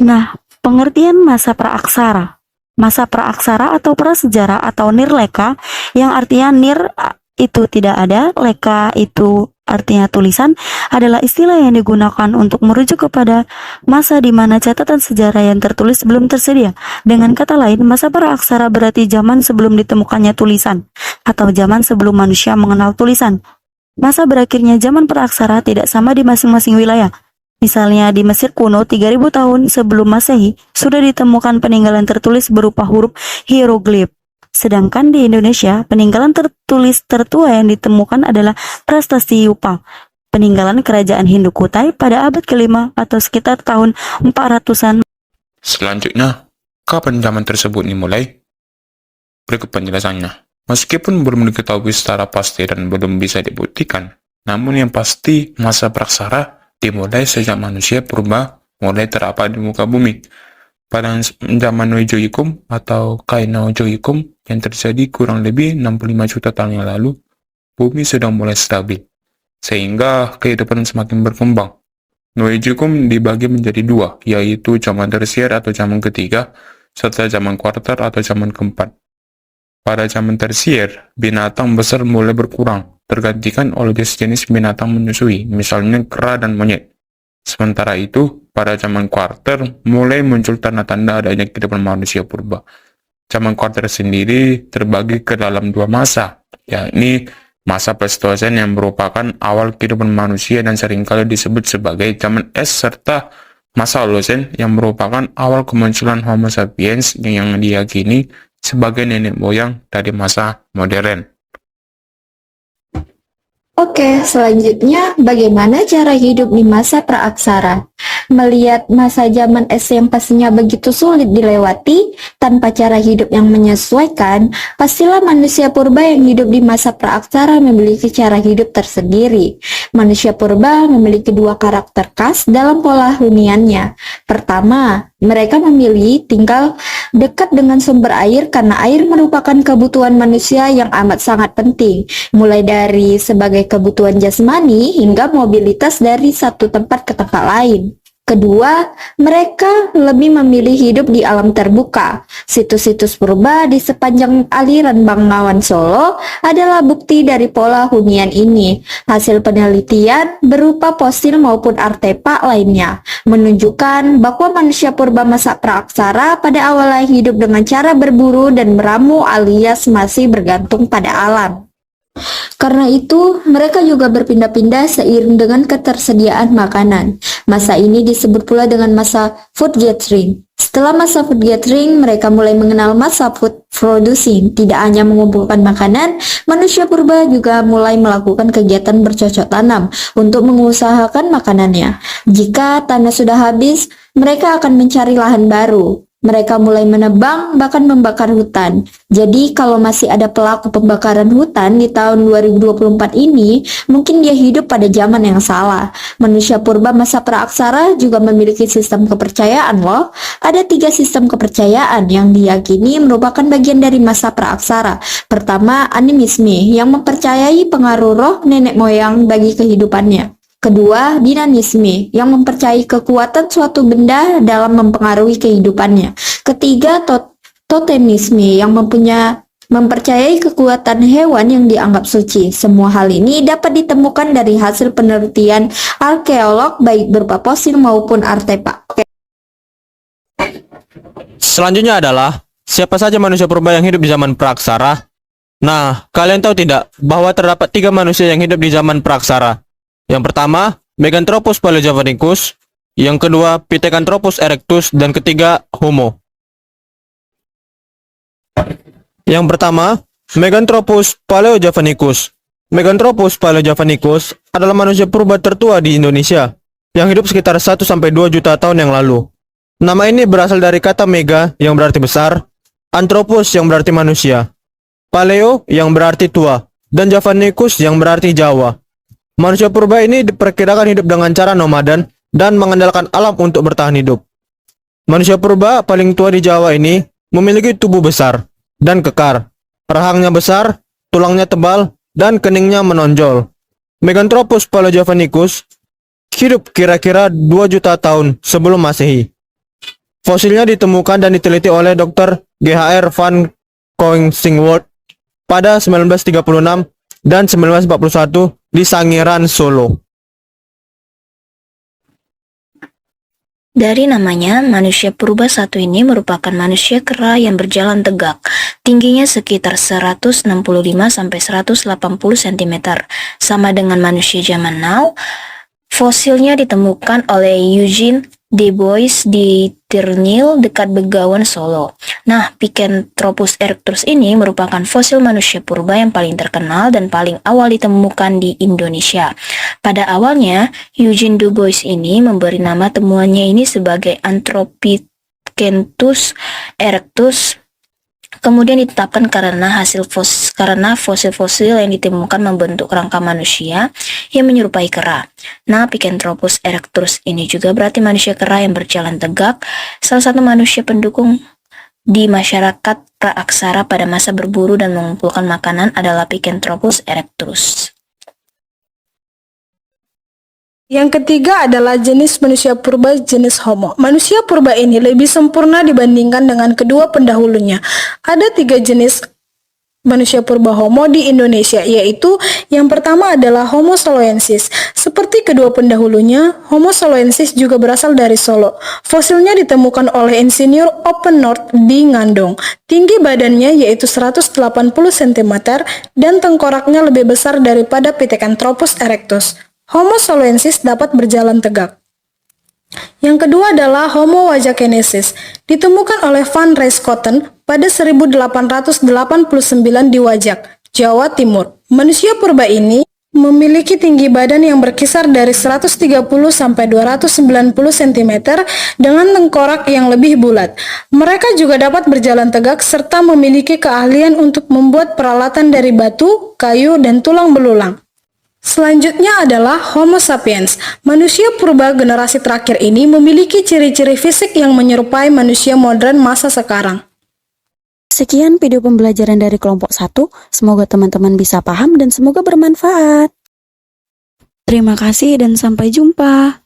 Nah, pengertian masa praaksara. Masa praaksara atau prasejarah atau nirleka yang artinya itu tidak ada, leka itu artinya tulisan, adalah istilah yang digunakan untuk merujuk kepada masa di mana catatan sejarah yang tertulis belum tersedia. Dengan kata lain, masa praaksara berarti zaman sebelum ditemukannya tulisan, atau zaman sebelum manusia mengenal tulisan. Masa berakhirnya zaman praaksara tidak sama di masing-masing wilayah. Misalnya di Mesir kuno 3000 tahun sebelum Masehi sudah ditemukan peninggalan tertulis berupa huruf hieroglif. Sedangkan di Indonesia, peninggalan tertulis tertua yang ditemukan adalah Prastasti Yupa, peninggalan kerajaan Hindu Kutai pada abad ke-5 atau sekitar tahun 400-an. Selanjutnya, kapan zaman tersebut dimulai? Berikut penjelasannya. Meskipun belum diketahui secara pasti dan belum bisa dibuktikan, namun yang pasti masa praksara dimulai sejak manusia purba mulai terapar di muka bumi. Pada zaman Noe-Joikum atau Kainao-Joikum yang terjadi kurang lebih 65 juta tahun yang lalu, bumi sudah mulai stabil, sehingga kehidupan semakin berkembang. Noe-Joikum dibagi menjadi dua, yaitu zaman tersier atau zaman ketiga, serta zaman kuarter atau zaman keempat. Pada zaman tersier, binatang besar mulai berkurang, tergantikan oleh jenis binatang menyusui, misalnya kera dan monyet. Sementara itu, pada zaman kuarter, mulai muncul tanda-tanda adanya kehidupan manusia purba. Zaman kuarter sendiri terbagi ke dalam dua masa, yakni masa Pleistosen yang merupakan awal kehidupan manusia dan seringkali disebut sebagai zaman es, serta masa Holosen yang merupakan awal kemunculan Homo sapiens yang diyakini sebagai nenek moyang dari masa modern. Oke, selanjutnya bagaimana cara hidup di masa praaksara? Melihat masa zaman es yang pastinya begitu sulit dilewati tanpa cara hidup yang menyesuaikan, pastilah manusia purba yang hidup di masa praaksara memiliki cara hidup tersendiri. Manusia purba memiliki dua karakter khas dalam pola huniannya. Pertama, mereka memilih tinggal dekat dengan sumber air karena air merupakan kebutuhan manusia yang amat sangat penting, mulai dari sebagai kebutuhan jasmani hingga mobilitas dari satu tempat ke tempat lain. Kedua, mereka lebih memilih hidup di alam terbuka. Situs-situs purba di sepanjang aliran Bengawan Solo adalah bukti dari pola hunian ini. Hasil penelitian berupa fosil maupun artefak lainnya menunjukkan bahwa manusia purba masa praaksara pada awalnya hidup dengan cara berburu dan meramu alias masih bergantung pada alam. Karena itu, mereka juga berpindah-pindah seiring dengan ketersediaan makanan. Masa ini disebut pula dengan masa food gathering. Setelah masa food gathering, mereka mulai mengenal masa food producing. Tidak hanya mengumpulkan makanan, manusia purba juga mulai melakukan kegiatan bercocok tanam untuk mengusahakan makanannya. Jika tanah sudah habis, mereka akan mencari lahan baru. Mereka mulai menebang, bahkan membakar hutan. Jadi kalau masih ada pelaku pembakaran hutan di tahun 2024 ini, mungkin dia hidup pada zaman yang salah. Manusia purba masa praaksara juga memiliki sistem kepercayaan loh. Ada 3 sistem kepercayaan yang diyakini merupakan bagian dari masa praaksara. Pertama, animisme yang mempercayai pengaruh roh nenek moyang bagi kehidupannya. Kedua, dinamisme yang mempercayai kekuatan suatu benda dalam mempengaruhi kehidupannya. Ketiga, totemisme yang mempercayai kekuatan hewan yang dianggap suci. Semua hal ini dapat ditemukan dari hasil penelitian arkeolog baik berupa fosil maupun artefak. Selanjutnya adalah siapa saja manusia purba yang hidup di zaman praaksara? Nah, kalian tahu tidak bahwa terdapat 3 manusia yang hidup di zaman praaksara? Yang pertama, Meganthropus paleojavanicus, yang kedua, Pithecanthropus erectus, dan ketiga, Homo. Yang pertama, Meganthropus paleojavanicus. Meganthropus paleojavanicus adalah manusia purba tertua di Indonesia, yang hidup sekitar 1-2 juta tahun yang lalu. Nama ini berasal dari kata mega yang berarti besar, anthropos yang berarti manusia, paleo yang berarti tua, dan javanicus yang berarti Jawa. Manusia purba ini diperkirakan hidup dengan cara nomaden dan mengandalkan alam untuk bertahan hidup. Manusia purba paling tua di Jawa ini memiliki tubuh besar dan kekar. Rahangnya besar, tulangnya tebal, dan keningnya menonjol. Meganthropus paleojavanicus hidup kira-kira 2 juta tahun sebelum Masehi. Fosilnya ditemukan dan diteliti oleh Dr. G.H.R. van Koningsingwerd pada 1936 dan 1941 di Sangiran, Solo. Dari namanya, manusia purba satu ini merupakan manusia kera yang berjalan tegak. Tingginya sekitar 165 sampai 180 cm, sama dengan manusia zaman now. Fosilnya ditemukan oleh Eugene Dubois di Ternil dekat Begawan, Solo. Nah, Picanthropus erectus ini merupakan fosil manusia purba yang paling terkenal dan paling awal ditemukan di Indonesia. Pada awalnya, Eugene Dubois ini memberi nama temuannya ini sebagai Anthropicanthrus erectus. Kemudian ditetapkan karena fosil-fosil yang ditemukan membentuk kerangka manusia yang menyerupai kera. Nah, Picanthropus erectus ini juga berarti manusia kera yang berjalan tegak, salah satu manusia pendukung di masyarakat praaksara pada masa berburu dan mengumpulkan makanan adalah Picanthropus erectus. Yang ketiga adalah jenis manusia purba jenis Homo. Manusia purba ini lebih sempurna dibandingkan dengan kedua pendahulunya. Ada 3 jenis manusia purba Homo di Indonesia, yaitu yang pertama adalah Homo soloensis. Seperti kedua pendahulunya, Homo soloensis juga berasal dari Solo. Fosilnya ditemukan oleh insinyur Open North di Ngandong. Tinggi badannya yaitu 180 cm dan tengkoraknya lebih besar daripada Pithecanthropus erectus. Homo soloensis dapat berjalan tegak. Yang kedua adalah Homo wajakensis, ditemukan oleh Van Ryschoten pada 1889 di Wajak, Jawa Timur. Manusia purba ini memiliki tinggi badan yang berkisar dari 130 sampai 290 cm dengan tengkorak yang lebih bulat. Mereka juga dapat berjalan tegak serta memiliki keahlian untuk membuat peralatan dari batu, kayu, dan tulang belulang. Selanjutnya adalah Homo sapiens. Manusia purba generasi terakhir ini memiliki ciri-ciri fisik yang menyerupai manusia modern masa sekarang. Sekian video pembelajaran dari kelompok 1. Semoga teman-teman bisa paham dan semoga bermanfaat. Terima kasih dan sampai jumpa.